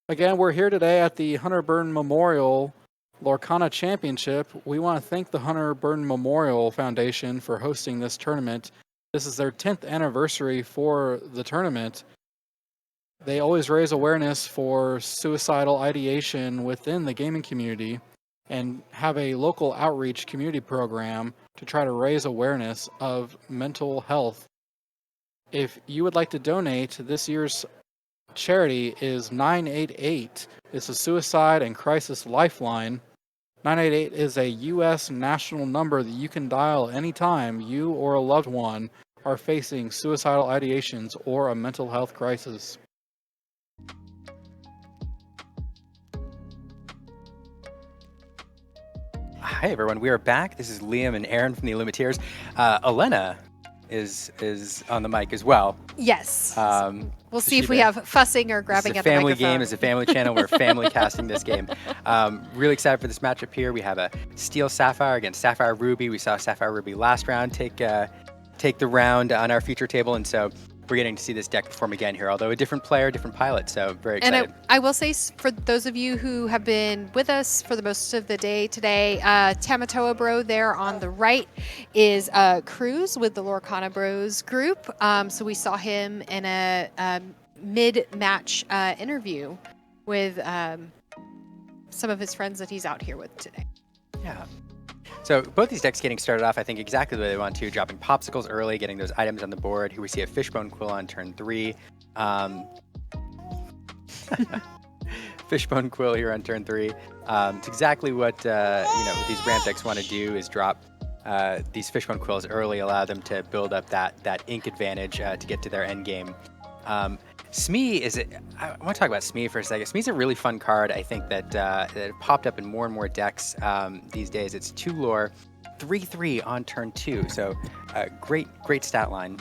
Again, we're here today at the Hunter Burton Memorial Lorcana Championship. We want to thank the Hunter Burton Memorial Foundation for hosting this tournament. This is their 10th anniversary for the tournament. They always raise awareness for suicidal ideation within the gaming community and have a local outreach community program to try to raise awareness of mental health. If you would like to donate, this year's charity is 988. It's a Suicide and Crisis Lifeline. 988 is a U.S. national number that you can dial anytime you or a loved one are facing suicidal ideations or a mental health crisis. Hi everyone, we are back. This is Liam and Aaron from the Illumiteers. Elena is on the mic as well. Yes. We'll so see if we have fussing or grabbing at the microphone. It's a family game. It's a family channel. We're family casting this game. Really excited for this matchup here. We have a Steel Sapphire against Sapphire Ruby. We saw Sapphire Ruby last round take the round on our feature table, and so we're getting to see this deck perform again here, although a different player, different pilot, so very excited. And I will say, for those of you who have been with us for the most of the day today, Tamatoa Bro there on the right is Cruz with the Lorcana Bros group. So we saw him in a mid-match interview with some of his friends that he's out here with today. Yeah. So both these decks getting started off, I think, exactly the way they want to, dropping popsicles early, getting those items on the board. Here we see a Fishbone Quill on turn 3. Fishbone Quill here on turn 3. It's exactly what these ramp decks want to do, is drop these Fishbone Quills early, allow them to build up that ink advantage to get to their end game. Smee I want to talk about Smee for a second. Smee's a really fun card. I think that it popped up in more and more decks these days. It's 2 lore, 3/3 on turn 2. So great stat line.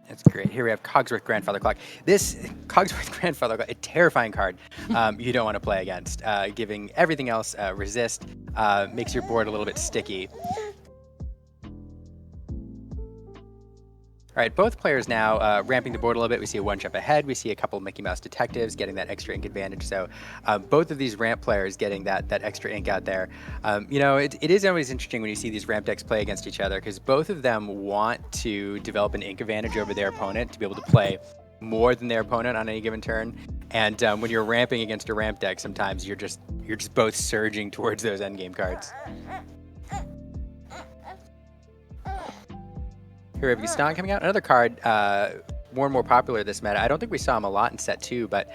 That's great. Here we have Cogsworth Grandfather Clock. This Cogsworth Grandfather Clock, a terrifying card you don't want to play against. Giving everything else resist, makes your board a little bit sticky. All right, both players now ramping the board a little bit. We see a 1 jump ahead. We see a couple of Mickey Mouse detectives getting that extra ink advantage. So both of these ramp players getting that extra ink out there. It is always interesting when you see these ramp decks play against each other, because both of them want to develop an ink advantage over their opponent to be able to play more than their opponent on any given turn. And when you're ramping against a ramp deck, sometimes you're just both surging towards those endgame cards. Here we have Gaston coming out. Another card more and more popular this meta. I don't think we saw him a lot in set 2, but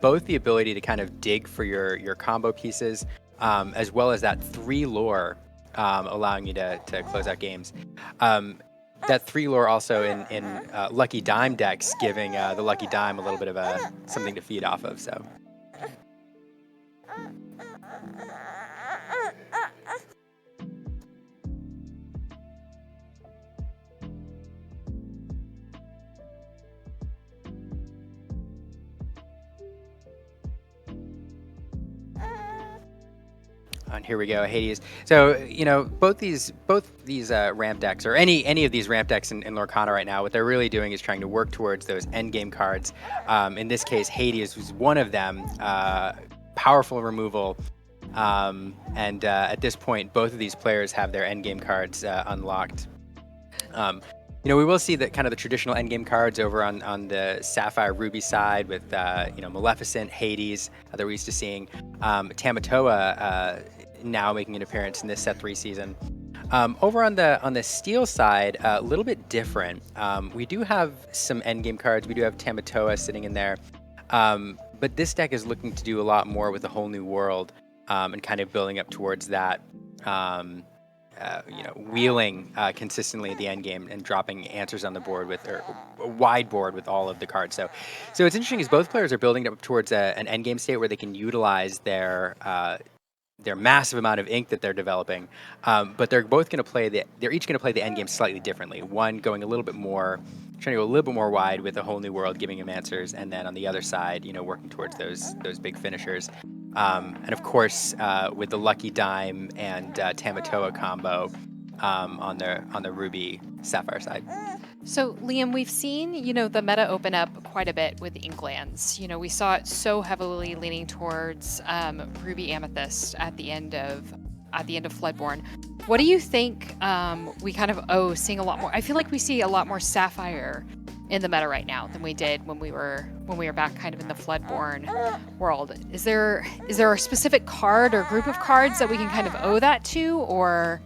both the ability to kind of dig for your combo pieces, as well as that 3 lore, allowing you to close out games. That 3 lore also in Lucky Dime decks, giving the Lucky Dime a little bit of something to feed off of. So. And here we go, Hades. So both these ramp decks, or any of these ramp decks in Lorcana right now, what they're really doing is trying to work towards those end game cards. In this case, Hades was one of them. Powerful removal, and at this point, both of these players have their end game cards unlocked. We will see that kind of the traditional endgame cards over on the Sapphire Ruby side with Maleficent, Hades that we're used to seeing. Tamatoa now making an appearance in this set 3 season. Over on the Steel side, a little bit different. We do have some endgame cards. We do have Tamatoa sitting in there, but this deck is looking to do a lot more with a whole new world, and kind of building up towards that. Wheeling consistently at the end game and dropping answers on the board or a wide board with all of the cards. So it's interesting, is both players are building up towards an end game state where they can utilize their their massive amount of ink that they're developing, but they're both going to play they're each going to play the end game slightly differently. One going a little bit more, trying to go a little bit more wide with a whole new world, giving him answers, and then on the other side, working towards those big finishers. And of course, with the Lucky Dime and Tamatoa combo on the Ruby Sapphire side. So, Liam, we've seen, the meta open up quite a bit with Inklands. We saw it so heavily leaning towards Ruby Amethyst at the end of Floodborn. What do you think we kind of owe seeing a lot more? I feel like we see a lot more Sapphire in the meta right now than we did when we were back kind of in the Floodborn world. Is there a specific card or group of cards that we can kind of owe that to, or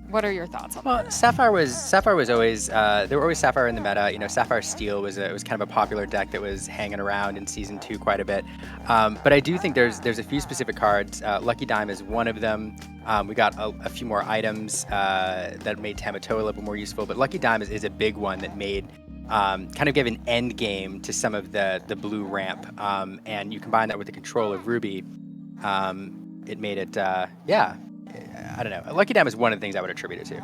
what are your thoughts on that? Well, Sapphire was always there were always Sapphire in the meta. Sapphire Steel was kind of a popular deck that was hanging around in Season 2 quite a bit. But I do think there's a few specific cards. Lucky Dime is one of them. We got a few more items that made Tamatoa a little bit more useful. But Lucky Dime is a big one that made kind of gave an end game to some of the blue ramp. And you combine that with the control of Ruby, it made it I don't know. Lucky Dime is one of the things I would attribute it to.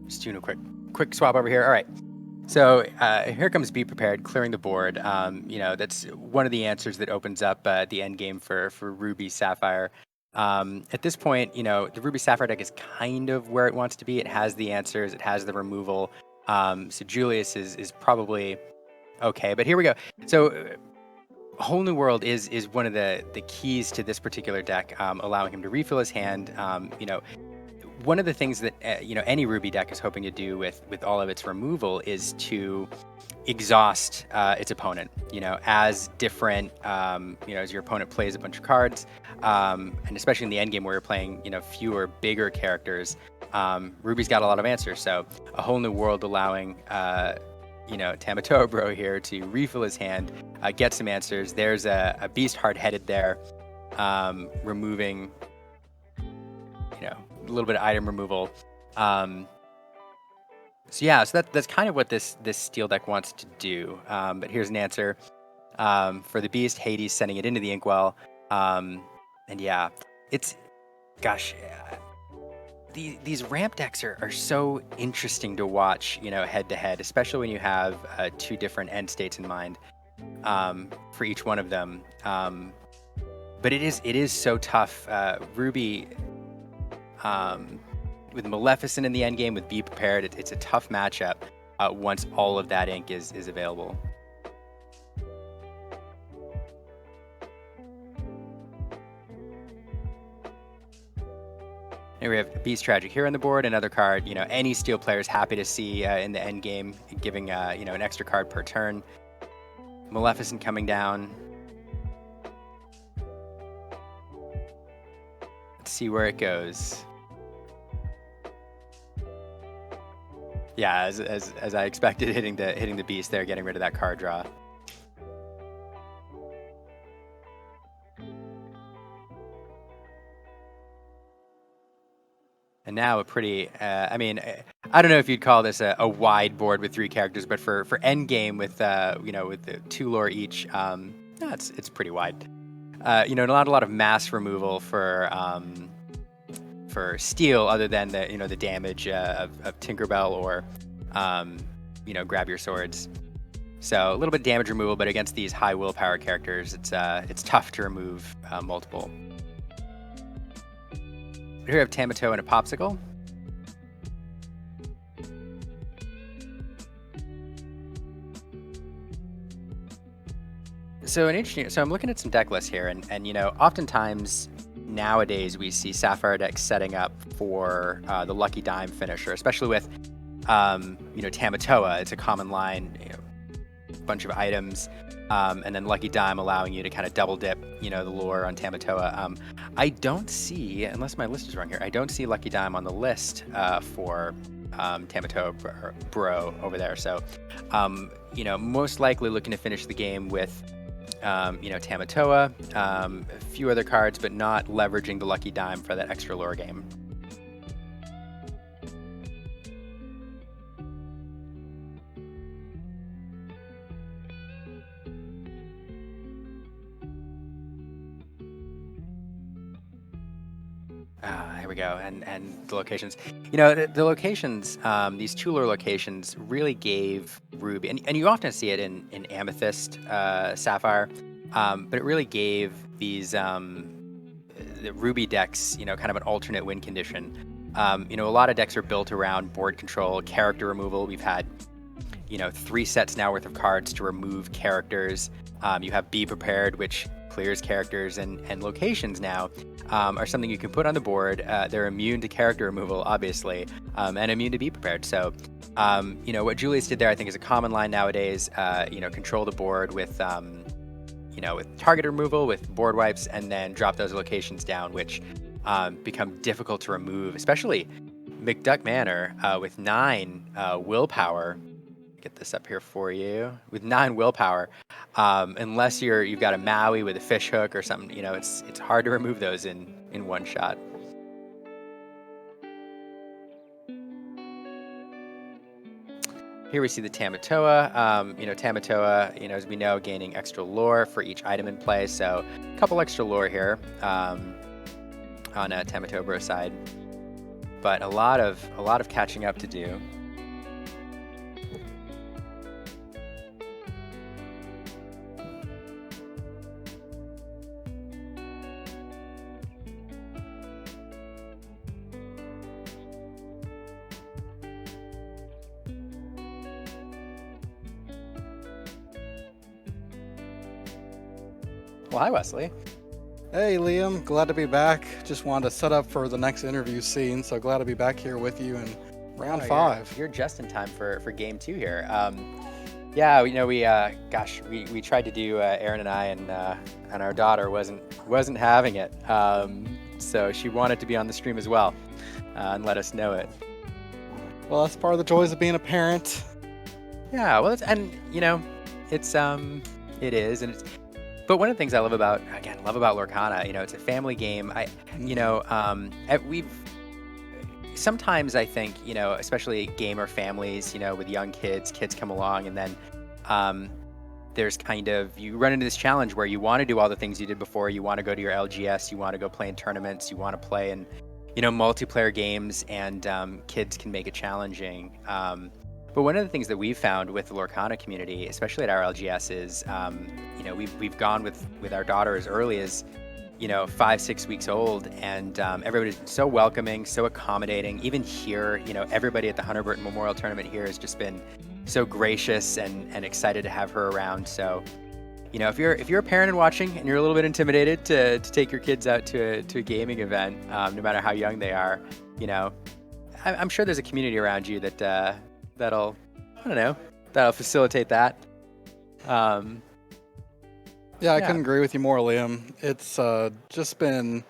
Just doing a quick swap over here. All right. So here comes Be Prepared, clearing the board. That's one of the answers that opens up the end game for Ruby Sapphire. At this point, the Ruby Sapphire deck is kind of where it wants to be. It has the answers. It has the removal. So Julius is probably okay. But here we go. So Whole New World is one of the keys to this particular deck, allowing him to refill his hand. One of the things that any Ruby deck is hoping to do with all of its removal is to exhaust its opponent. As different, as your opponent plays a bunch of cards, and especially in the end game where you're playing, fewer bigger characters. Ruby's got a lot of answers, so a Whole New World allowing Tamatoa Bro here to refill his hand, get some answers. There's a beast hard-headed there, removing a little bit of item removal. So that's kind of what this steel deck wants to do. But here's an answer for the beast. Hades sending it into the inkwell. These ramp decks are so interesting to watch, head to head, especially when you have two different end states in mind for each one of them. But it is so tough. Ruby, with Maleficent in the end game, with Be Prepared, it's a tough matchup once all of that ink is available. Here we have Beast Tragic here on the board, another card any Steel player is happy to see in the end game, giving an extra card per turn. Maleficent coming down. Let's see where it goes. Yeah, as I expected, hitting the beast there, getting rid of that card draw. And now a pretty, I don't know if you'd call this a wide board with three characters, but for end game with with the 2 lore each, it's pretty wide. Not a lot of mass removal for Steel, other than the damage of Tinkerbell or Grab Your Swords. So a little bit of damage removal, but against these high willpower characters, it's tough to remove multiple. Here we have Tamatoa and a Popsicle. So I'm looking at some deck lists here, and oftentimes nowadays we see Sapphire decks setting up for the Lucky Dime finisher, especially with Tamatoa. It's a common line, bunch of items. and then Lucky Dime allowing you to kind of double dip, the lure on Tamatoa. I don't see, unless my list is wrong here, I don't see Lucky Dime on the list for Tamatoa Bro over there. So, most likely looking to finish the game with, Tamatoa, a few other cards, but not leveraging the Lucky Dime for that extra lure game. Here we go, and the locations. The locations, these two lure locations really gave Ruby, and you often see it in Amethyst, Sapphire, but it really gave these the Ruby decks, kind of an alternate win condition. A lot of decks are built around board control, character removal. We've had 3 sets now worth of cards to remove characters. You have Be Prepared, which clears characters, and locations now are something you can put on the board. They're immune to character removal, obviously, and immune to Be Prepared. So, what Julius did there, I think, is a common line nowadays. Control the board with, with target removal, with board wipes, and then drop those locations down, which become difficult to remove, especially McDuck Manor with 9 willpower. Get this up here for you. With 9 willpower, unless you've got a Maui with a fish hook or something, it's hard to remove those in one shot. Here we see the Tamatoa. Tamatoa, as we know, gaining extra lore for each item in play. So a couple extra lore here on a Tamatoa Bro side, but a lot of catching up to do. Well, hi, Wesley. Hey, Liam. Glad to be back. Just wanted to set up for the next interview scene, so glad to be back here with you in round 5. You're just in time for game 2 here. We tried to do Aaron and I, and our daughter wasn't having it. So she wanted to be on the stream as well, and let us know it. Well, that's part of the joys of being a parent. Yeah, well, it is, and it's. But one of the things I love about Lorcana, it's a family game. Sometimes I think, especially gamer families, with young kids come along, and then there's you run into this challenge where you want to do all the things you did before. You want to go to your LGS, you want to go play in tournaments, you want to play in, multiplayer games, and kids can make it challenging. But one of the things that we've found with the Lorcana community, especially at our LGS, is, we've gone with our daughter as early as, 5-6 weeks old, and everybody's so welcoming, so accommodating. Even here, everybody at the Hunter Burton Memorial Tournament here has just been so gracious and excited to have her around. So, if you're a parent and watching, and you're a little bit intimidated to take your kids out to a gaming event, no matter how young they are, I'm sure there's a community around you that'll facilitate that. I couldn't agree with you more, Liam. It's just been,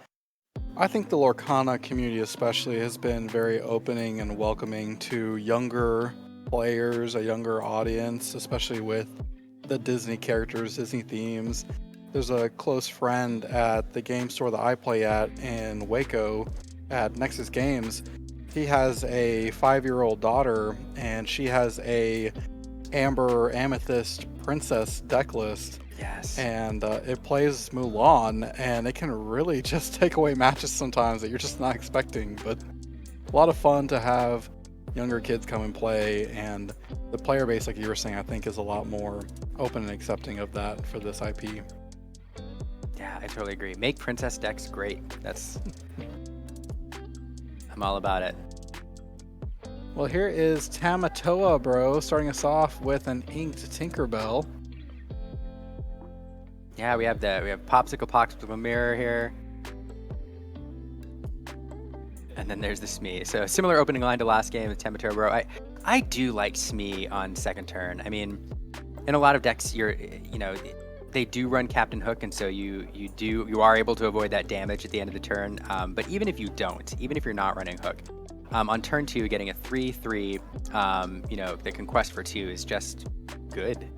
I think the Lorcana community especially has been very opening and welcoming to younger players, a younger audience, especially with the Disney characters, Disney themes. There's a close friend at the game store that I play at in Waco at Nexus Games. He has a 5-year-old daughter, and she has a Amber Amethyst Princess deck list. Yes. And it plays Mulan, and it can really just take away matches sometimes that you're just not expecting. But a lot of fun to have younger kids come and play, and the player base, like you were saying, I think is a lot more open and accepting of that for this IP. Yeah, I totally agree. Make princess decks great. I'm all about it. Well, here is Tamatoa Bro starting us off with an inked Tinkerbell. Yeah, we have Popsicle Pox with a mirror here. And then there's the Smee. So a similar opening line to last game with Tamatoa Bro. I do like Smee on second turn. I mean, in a lot of decks, they do run Captain Hook, and so you are able to avoid that damage at the end of the turn. But even if you don't, even if you're not running Hook, on turn 2, getting a 3/3, that can quest for 2 is just good.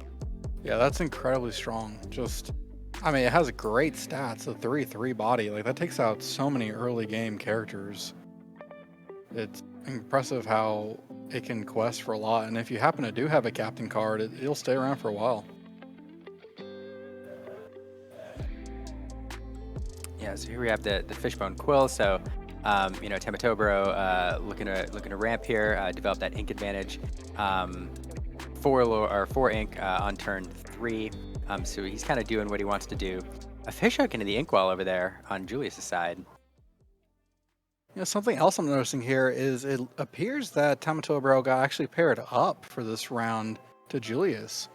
Yeah, that's incredibly strong. It has great stats. A 3/3 body, like that takes out so many early game characters. It's impressive how it can quest for a lot, and if you happen to do have a captain card, it'll stay around for a while. Yeah, so here we have the Fishbone Quill. So, Tamatoa Bro looking to ramp here, develop that ink advantage. 4 ink on turn 3. So he's kind of doing what he wants to do. A fish hook into the inkwell over there on Julius's side. Something else I'm noticing here is it appears that Tamatoa Bro got actually paired up for this round to Julius,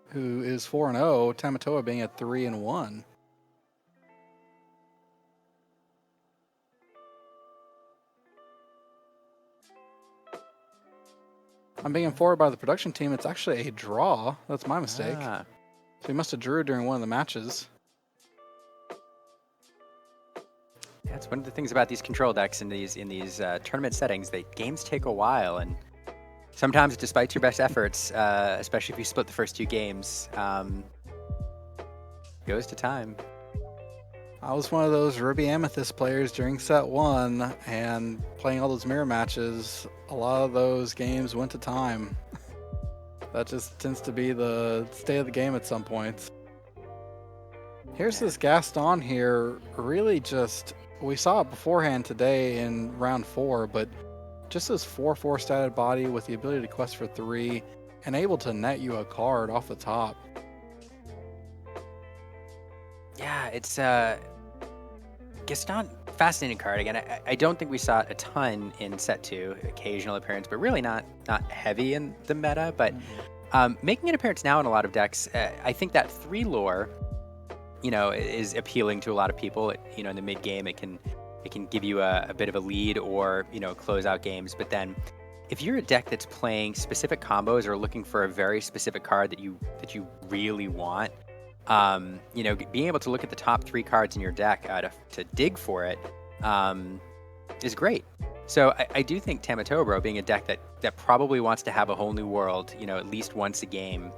who is 4-0, Tamatoa being at 3-1. I'm being informed by the production team it's actually a draw. That's my mistake. So he must have drew during one of the matches. Yeah, it's one of the things about these control decks in these tournament settings. Games take a while, and sometimes, despite your best efforts, especially if you split the first 2 games, goes to time. I was one of those Ruby Amethyst players during set 1, and playing all those mirror matches, a lot of those games went to time. That just tends to be the state of the game at some points. Here's this Gaston here, really we saw it beforehand today in round 4, but just this 4/4 statted body with the ability to quest for 3 and able to net you a card off the top. Yeah, it's Gaston, fascinating card. Again, I don't think we saw it a ton in set 2, occasional appearance, but really not heavy in the meta. But making an appearance now in a lot of decks, I think that 3 lore, is appealing to a lot of people. In the mid game, it can give you a bit of a lead or close out games. But then, if you're a deck that's playing specific combos or looking for a very specific card that you really want, being able to look at the top 3 cards in your deck to dig for it is great. So I do think Tamatoa Bro, being a deck that probably wants to have a whole new world, at least once a game,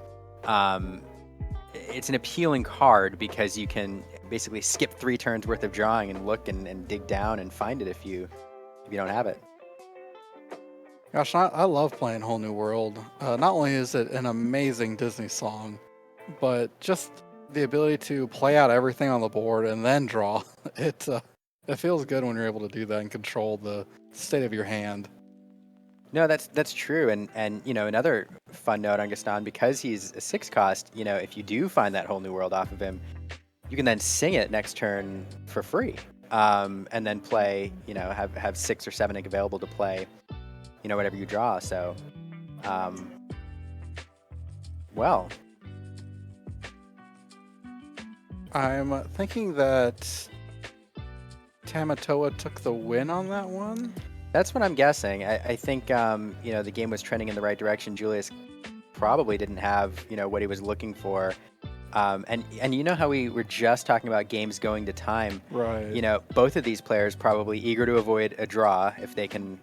it's an appealing card because you can basically skip 3 turns worth of drawing and look and dig down and find it if you don't have it. Gosh, I love playing Whole New World. Not only is it an amazing Disney song, but just the ability to play out everything on the board and then draw. It feels good when you're able to do that and control the state of your hand. No, that's true. And another fun note on Gaston, because he's a 6 cost, if you do find that Whole New World off of him, you can then sing it next turn for free. And then play, have 6 or 7 ink available to play, whatever you draw. So, well. I'm thinking that Tamatoa took the win on that one. That's what I'm guessing. I think, the game was trending in the right direction. Julius probably didn't have, what he was looking for. And how we were just talking about games going to time. Right. Both of these players probably eager to avoid a draw if they can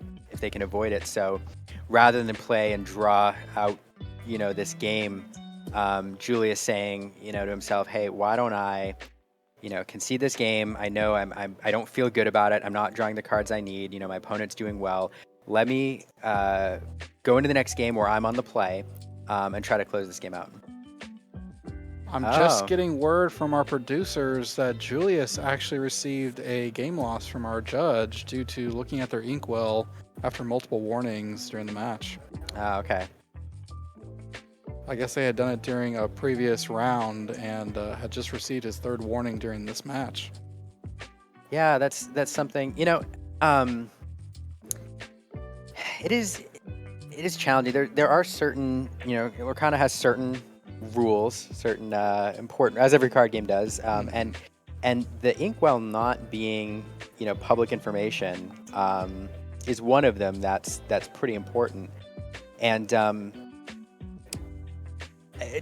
avoid it. So rather than play and draw out, this game, Julius saying, to himself, hey, why don't I, concede this game? I know I don't feel good about it. I'm not drawing the cards I need. My opponent's doing well. Let me go into the next game where I'm on the play and try to close this game out. I'm just getting word from our producers that Julius actually received a game loss from our judge due to looking at their inkwell after multiple warnings during the match. Okay. I guess they had done it during a previous round and had just received his 3rd warning during this match. Yeah, that's something. It is challenging. There are certain, Lorcana has certain rules, certain important, as every card game does, and the inkwell not being public information is one of them that's pretty important. And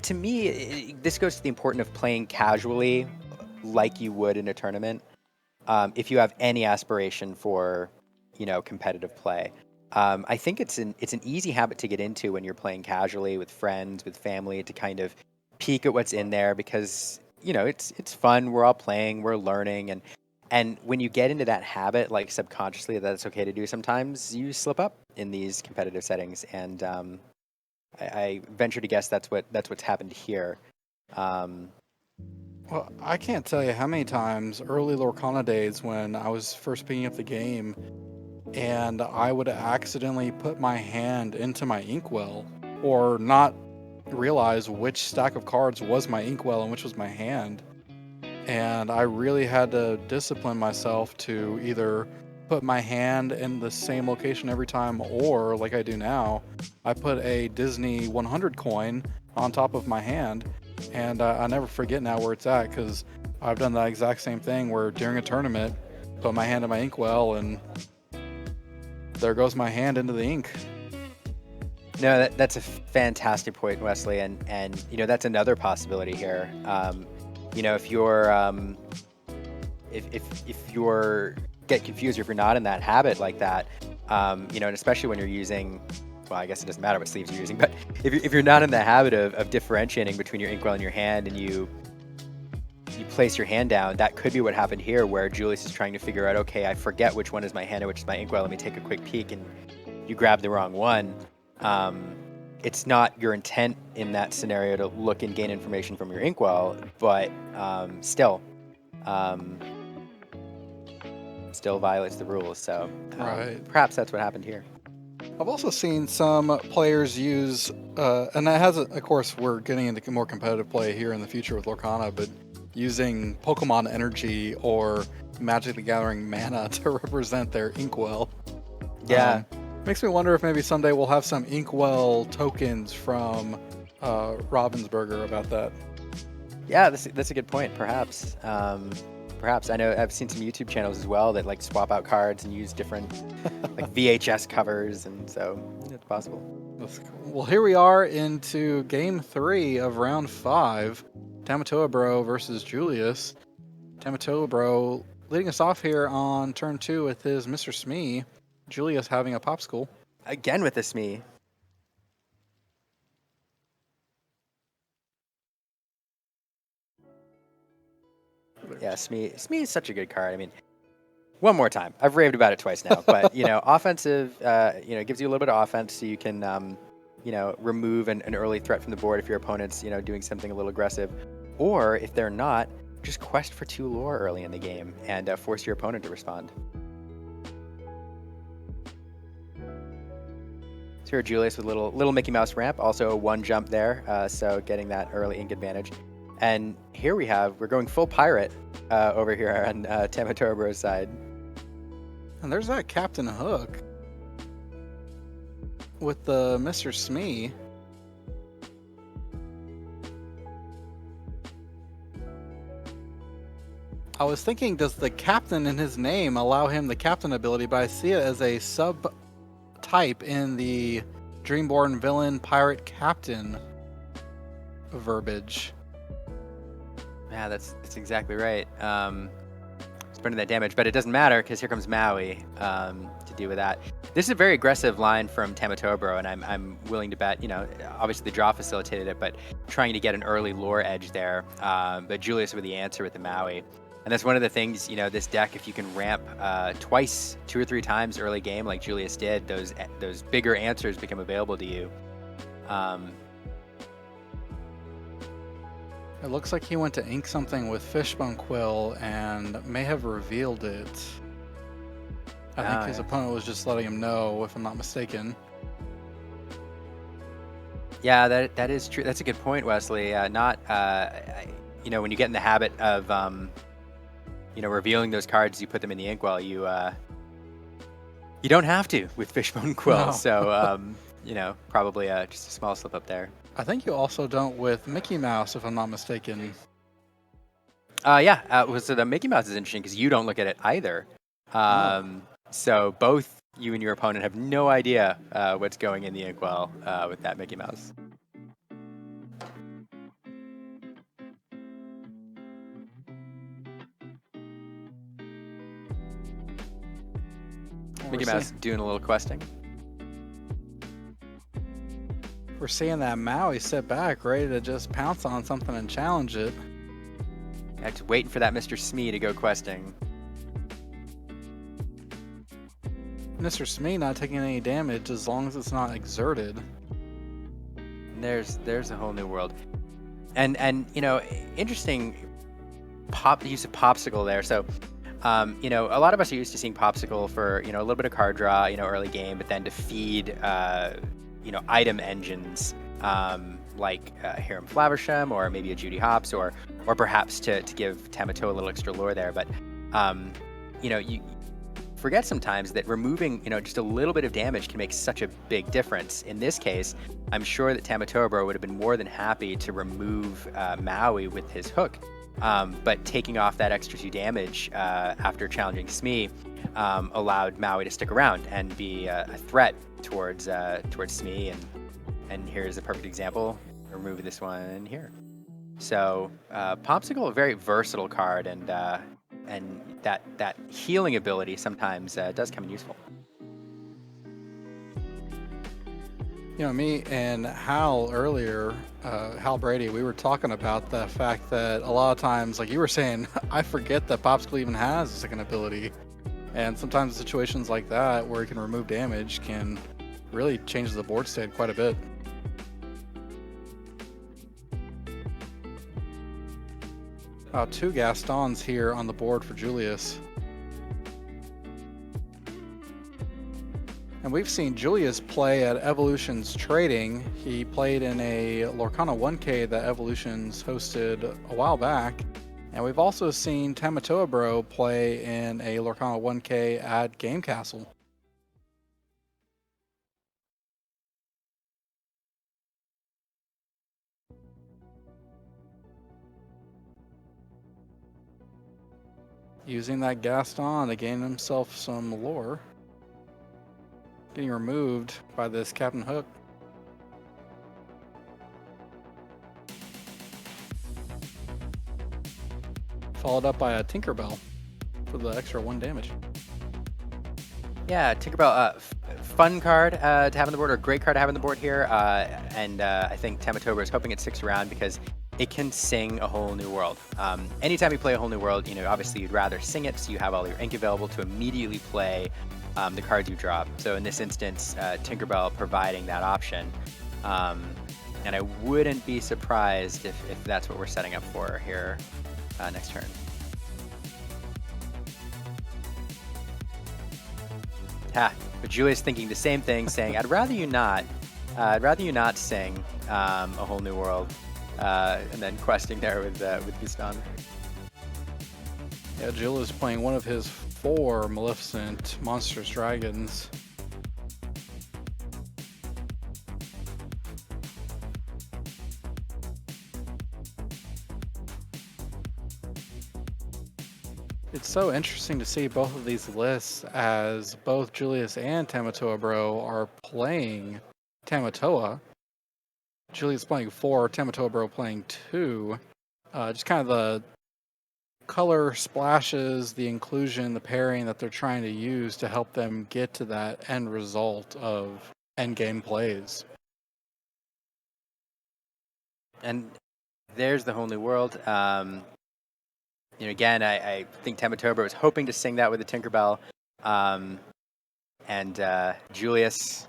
To me, this goes to the importance of playing casually, like you would in a tournament. If you have any aspiration for, competitive play, I think it's an easy habit to get into when you're playing casually with friends, with family, to kind of peek at what's in there because it's fun. We're all playing, we're learning, and when you get into that habit, like subconsciously, that it's okay to do. Sometimes you slip up in these competitive settings, and I venture to guess that's what's happened here. Um, Well, I can't tell you how many times early Lorcana days when I was first picking up the game and I would accidentally put my hand into my inkwell or not realize which stack of cards was my inkwell and which was my hand. And I really had to discipline myself to either put my hand in the same location every time or, like I do now, I put a Disney 100 coin on top of my hand, and I never forget now where it's at because I've done that exact same thing where during a tournament, put my hand in my inkwell and there goes my hand into the ink. no, that's a fantastic point, Wesley, and that's another possibility here. If you're get confused, or if you're not in that habit like that, and especially when you're using, well, I guess it doesn't matter what sleeves you're using, but if you're not in the habit of differentiating between your inkwell and your hand, and you place your hand down, that could be what happened here, where Julius is trying to figure out, okay, I forget which one is my hand and which is my inkwell. Let me take a quick peek, and you grab the wrong one. It's not your intent in that scenario to look and gain information from your inkwell, but still violates the rules. So Right. perhaps that's what happened here. I've also seen some players use, and that has, of course, we're getting into more competitive play here in the future with Lorcana, but using Pokemon energy or Magic the Gathering mana to represent their inkwell. Yeah. Makes me wonder if maybe someday we'll have some inkwell tokens from Ravensburger about that. Yeah, that's a good point. Perhaps. Perhaps. I know I've seen some YouTube channels as well that like swap out cards and use different like VHS covers, and so it's possible. Well, here we are into game 3 of round 5. Tamatoa Bro versus Julius. Tamatoa Bro leading us off here on turn 2 with his Mr. Smee. Julius having a popsicle. Again with this me. Yeah, Smee is such a good card. I mean, one more time. I've raved about it twice now, but offensive. It gives you a little bit of offense, so you can remove an early threat from the board if your opponent's doing something a little aggressive, or if they're not, just quest for 2 lore early in the game and force your opponent to respond. So here Julius with little Mickey Mouse ramp, also 1 jump there, so getting that early ink advantage. And here we're going full pirate over here on Tamatoa Bro's side. And there's that Captain Hook with the Mr. Smee. I was thinking, does the captain in his name allow him the captain ability, but I see it as a sub-type in the Dreamborn Villain Pirate Captain verbiage. Yeah, that's exactly right. Spending that damage, but it doesn't matter because here comes Maui to deal with that. This is a very aggressive line from Tamatoa Bro, and I'm willing to bet, obviously the draw facilitated it, but trying to get an early lore edge there. But Julius with the answer with the Maui. And that's one of the things, this deck, if you can ramp twice, 2 or 3 times early game like Julius did, those bigger answers become available to you. It looks like he went to ink something with Fishbone Quill and may have revealed it. I think his opponent was just letting him know, if I'm not mistaken. Yeah, that is true. That's a good point, Wesley. When you get in the habit of, revealing those cards, you put them in the inkwell. You don't have to with Fishbone Quill. No. So, probably just a small slip up there. I think you also don't with Mickey Mouse, if I'm not mistaken. So the Mickey Mouse is interesting because you don't look at it either. So both you and your opponent have no idea what's going in the inkwell with that Mickey Mouse. Mickey Mouse doing a little questing. We're seeing that Maui sit back, ready to just pounce on something and challenge it. Yeah, just waiting for that Mr. Smee to go questing. Mr. Smee not taking any damage as long as it's not exerted. There's a whole new world. And interesting use of Popsicle there. So, a lot of us are used to seeing Popsicle for, a little bit of card draw, early game, but then to feed, item engines, like Hiram Flaversham or maybe a Judy Hopps or perhaps to give Tamatoa a little extra lore there. But, you forget sometimes that removing, just a little bit of damage can make such a big difference. In this case, I'm sure that Tamatoa Bro would have been more than happy to remove Maui with his hook. But taking off that extra 2 damage after challenging Smee allowed Maui to stick around and be a threat towards Smee. And here's a perfect example. Remove this one here. So Popsicle, a very versatile card, and that healing ability sometimes does come in useful. Me and Hal earlier, Hal Brady, we were talking about the fact that a lot of times, like you were saying, I forget that Popsicle even has a second ability. And sometimes situations like that where it can remove damage can really change the board state quite a bit. About 2 Gastons here on the board for Julius. And we've seen Julius play at Evolutions Trading. He played in a Lorcana 1K that Evolutions hosted a while back. And we've also seen Tamatoa Bro play in a Lorcana 1K at Game Castle. Using that Gaston to gain himself some lore. Getting removed by this Captain Hook. Followed up by a Tinkerbell for the extra 1 damage. Yeah, Tinkerbell, fun card to have on the board, or great card to have on the board here. And I think Tamatoa Bro is hoping it sticks around because it can sing a whole new world. Anytime you play a whole new world, obviously you'd rather sing it so you have all your ink available to immediately play the cards you drop. So in this instance, Tinkerbell providing that option. And I wouldn't be surprised if that's what we're setting up for here next turn. But Julia's thinking the same thing, saying, I'd rather you not sing a whole new world. And then questing there with Gaston. Yeah, Jill is playing one of his 4 Maleficent Monstrous Dragons. It's so interesting to see both of these lists as both Julius and Tamatoa Bro are playing Tamatoa. Julius playing 4, Tamatoa Bro playing 2. Just kind of the color splashes, the inclusion, the pairing that they're trying to use to help them get to that end result of end game plays. And there's the whole new world. Again, I think Tamatoa Bro was hoping to sing that with the Tinkerbell. And Julius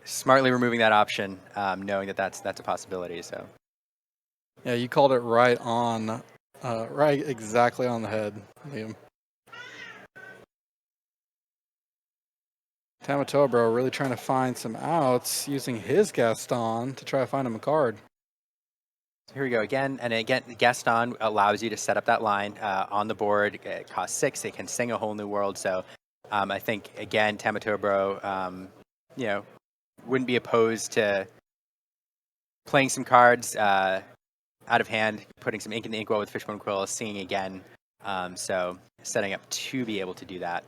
smartly removing that option, knowing that that's a possibility. So, yeah, you called it right on, right exactly on the head, Liam. Tamatoa Bro really trying to find some outs using his Gaston to try to find him a card. Here we go again, and again, Gaston allows you to set up that line on the board. It costs 6. It can sing a whole new world. So, I think again, Tamatoa Bro, wouldn't be opposed to playing some cards out of hand, putting some ink in the inkwell with Fishbone Quill, singing again. So setting up to be able to do that.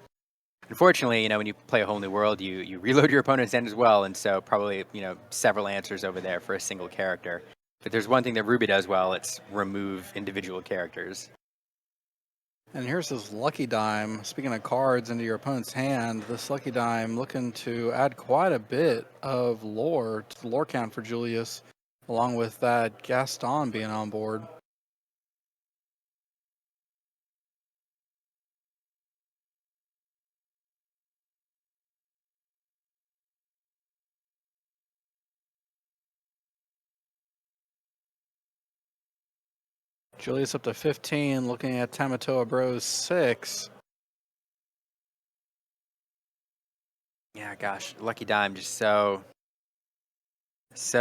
Unfortunately, when you play a whole new world, you reload your opponent's end as well, and so probably several answers over there for a single character. But there's one thing that Ruby does well, it's remove individual characters. And here's this Lucky Dime. Speaking of cards into your opponent's hand, this Lucky Dime looking to add quite a bit of lore to the lore count for Julius, along with that Gaston being on board. Julius up to 15, looking at Tamatoa Bro's 6. Yeah, gosh, Lucky Dime just so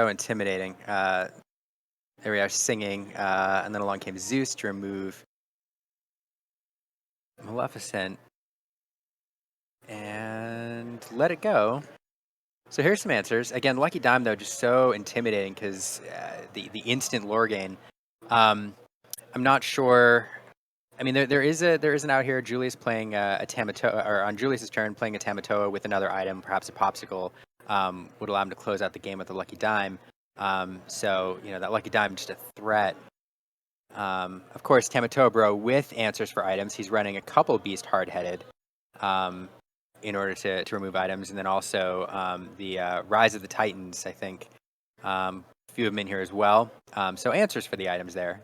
intimidating. There we are singing, and then along came Zeus to remove Maleficent and let it go. So here's some answers. Again, Lucky Dime though just so intimidating because the instant lore gain. I'm not sure. I mean, there is an out here. Julius playing a Tamatoa, or on Julius's turn playing a Tamatoa with another item, perhaps a popsicle, would allow him to close out the game with a Lucky Dime. So that Lucky Dime just a threat. Of course, Tamatoa Bro with answers for items. He's running a couple Beast Hard-Headed in order to remove items, and then also the Rise of the Titans. I think a few of them in here as well. So answers for the items there.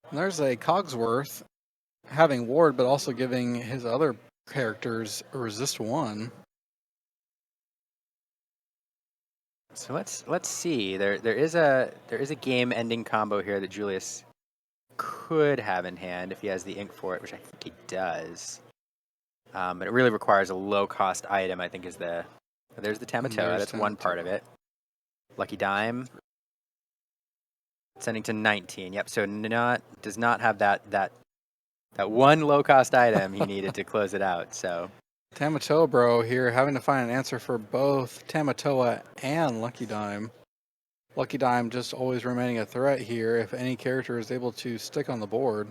And there's a Cogsworth having ward, but also giving his other characters a resist 1. So let's see. There is a game-ending combo here that Julius could have in hand if he has the ink for it, which I think he does. But it really requires a low-cost item. I think there's the Tamatoa. That's one part of it. Lucky Dime. Sending to 19. Yep. So does not have that one low-cost item he needed to close it out. So Tamatoa Bro here having to find an answer for both Tamatoa and Lucky Dime. Lucky Dime just always remaining a threat here if any character is able to stick on the board.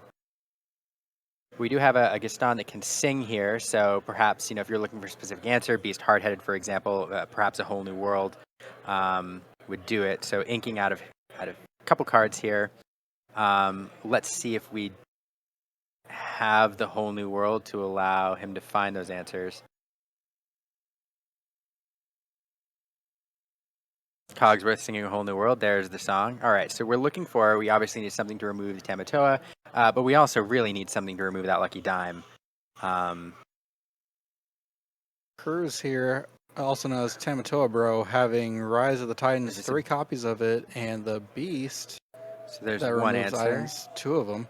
We do have a Gaston that can sing here, so perhaps if you're looking for a specific answer, Beast Hard-Headed, for example, perhaps a Whole New World would do it. So inking out of a couple cards here. Let's see if we have the Whole New World to allow him to find those answers. Cogsworth singing A Whole New World. There's the song. All right, so we obviously need something to remove the Tamatoa, but we also really need something to remove that Lucky Dime. Cruz here, also known as Tamatoa Bro, having Rise of the Titans, 3 copies of it, and the Beast. So there's one answer. Items, 2 of them.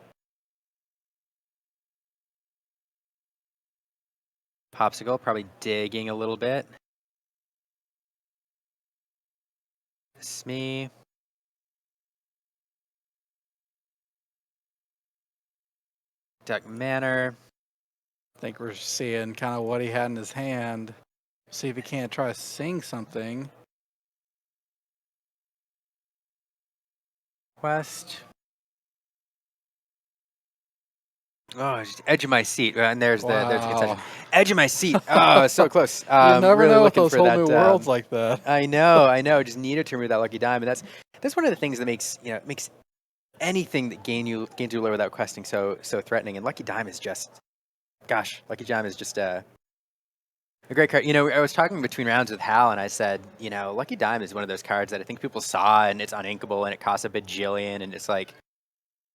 Popsicle, probably digging a little bit. Smee. Duck Manor. I think we're seeing kind of what he had in his hand. See if he can't try to sing something. Quest. Oh, just edge of my seat. And there's the concession. Edge of my seat. Oh, so close. You never really know with looking those for whole that, new worlds like that. I know. Just needed to remove that Lucky Dime, and that's one of the things that makes anything that gains you lure without questing so threatening. And Lucky Dime is just, Lucky Dime is just a great card. I was talking between rounds with Hal, and I said, Lucky Dime is one of those cards that I think people saw, and it's uninkable, and it costs a bajillion, and it's like,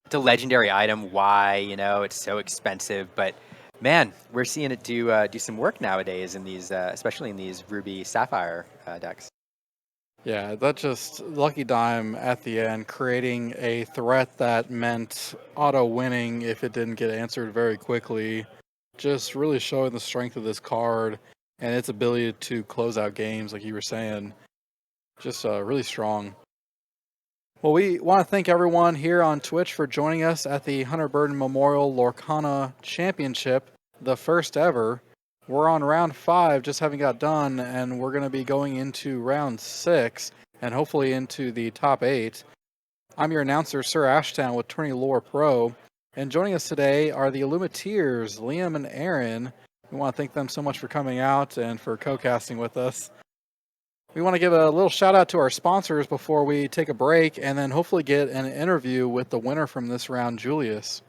it's a legendary item. Why? It's so expensive. But man, we're seeing it do some work nowadays in these, especially in these Ruby Sapphire decks. Yeah, that just Lucky Dime at the end, creating a threat that meant auto winning if it didn't get answered very quickly. Just really showing the strength of this card and its ability to close out games, like you were saying. Just really strong. Well, we want to thank everyone here on Twitch for joining us at the Hunter Burton Memorial Lorcana Championship, the first ever. We're on round 5, just having got done, and we're going to be going into round 6, and hopefully into the top 8. I'm your announcer, Sir Ashtown, with Tourney Lore Pro, and joining us today are the Illumineers, Liam and Aaron. We want to thank them so much for coming out and for co-casting with us. We want to give a little shout out to our sponsors before we take a break and then hopefully get an interview with the winner from this round, Julius.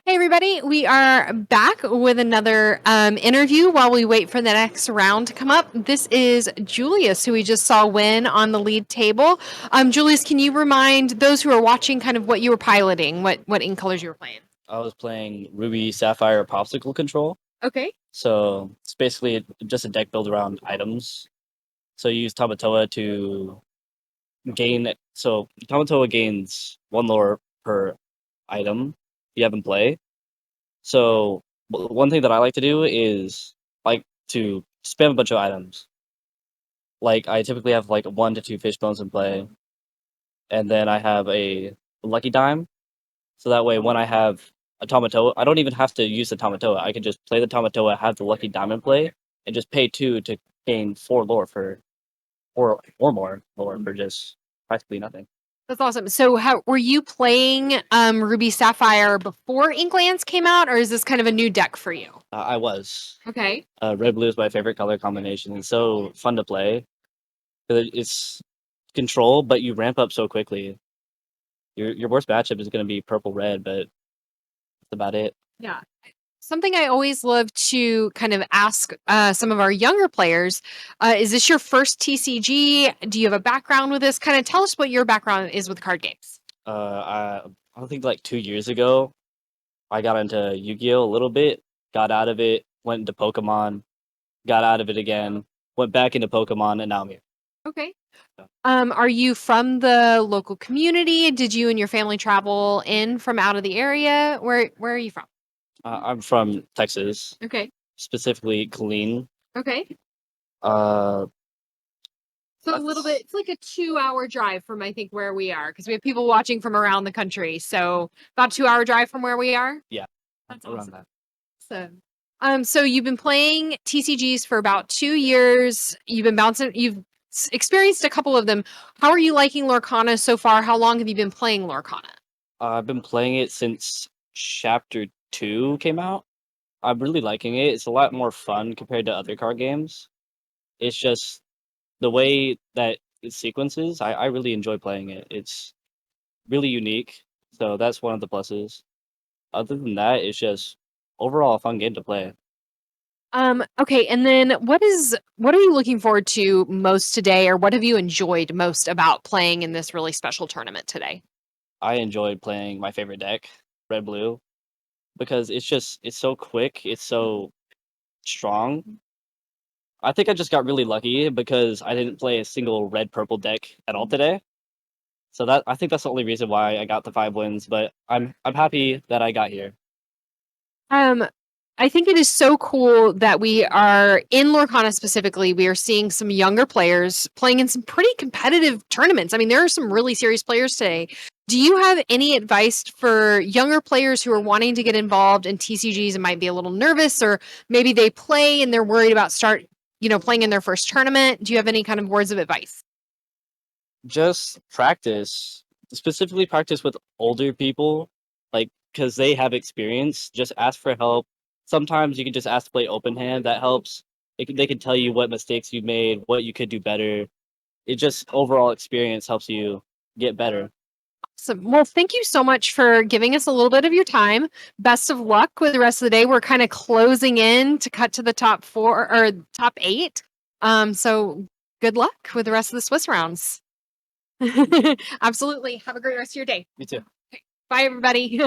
Hey everybody, we are back with another interview while we wait for the next round to come up. This is Julius, who we just saw win on the lead table. Julius, can you remind those who are watching kind of what you were piloting, what ink colors you were playing? I was playing Ruby Sapphire Popsicle Control. Okay. So it's basically just a deck built around items. So you use Tamatoa to gain. So Tamatoa gains 1 lore per item you have in play. So one thing that I like to do is like to spam a bunch of items. Like I typically have like 1 to 2 fish bones in play, and then I have a lucky dime. So that way, when I have a Tamatoa, I don't even have to use the Tamatoa. I can just play the Tamatoa, have the lucky diamond play, and just pay 2 to gain 4 lore for, or more lore for just practically nothing. That's awesome. So how were you playing Ruby Sapphire before Inklands came out, or is this kind of a new deck for you? I was. Okay. Red blue is my favorite color combination. It's so fun to play. It's control, but you ramp up so quickly. Your worst matchup is going to be purple red, but that's about it. Yeah. Something I always love to kind of ask some of our younger players, is this your first TCG? Do you have a background with this? Kind of tell us what your background is with card games. I think like 2 years ago, I got into Yu-Gi-Oh a little bit, got out of it, went into Pokemon, got out of it again, went back into Pokemon, and now I'm here. Okay. Are you from the local community? Did you and your family travel in from out of the area? Where are you from? I'm from Texas, Okay. specifically Killeen. Okay. Uh, So a little bit, it's like a 2-hour drive from I think where we are, because we have people watching from around the country. So about 2-hour drive from where we are. Yeah, That's around awesome. that. So you've been playing TCGs for about 2 years. You've been bouncing. You've experienced a couple of them. How are you liking Lorcana so far? How long have you been playing Lorcana? I've been playing it since Chapter 2 came out. I'm really liking it. It's a lot more fun compared to other card games. It's just the way that it sequences. I really enjoy playing it. It's really unique. So that's one of the pluses. Other than that, it's just overall a fun game to play. Okay, and then what are you looking forward to most today, or what have you enjoyed most about playing in this really special tournament today? I enjoyed playing my favorite deck, red blue, because it's so quick, it's so strong. I think I just got really lucky because I didn't play a single red purple deck at all today. So that I think that's the only reason why I got the 5 wins, but I'm happy that I got here. I think it is so cool that we are in Lorcana specifically. We are seeing some younger players playing in some pretty competitive tournaments. I mean, there are some really serious players today. Do you have any advice for younger players who are wanting to get involved in TCGs and might be a little nervous, or maybe they play and they're worried about playing in their first tournament? Do you have any kind of words of advice? Just practice, specifically practice with older people, like because they have experience. Just ask for help. Sometimes you can just ask to play open hand. That helps. They can tell you what mistakes you made, what you could do better. It just overall experience helps you get better. Awesome. Well, thank you so much for giving us a little bit of your time. Best of luck with the rest of the day. We're kind of closing in to cut to the top 4 or top 8. So good luck with the rest of the Swiss rounds. Absolutely. Have a great rest of your day. Me too. Bye, everybody.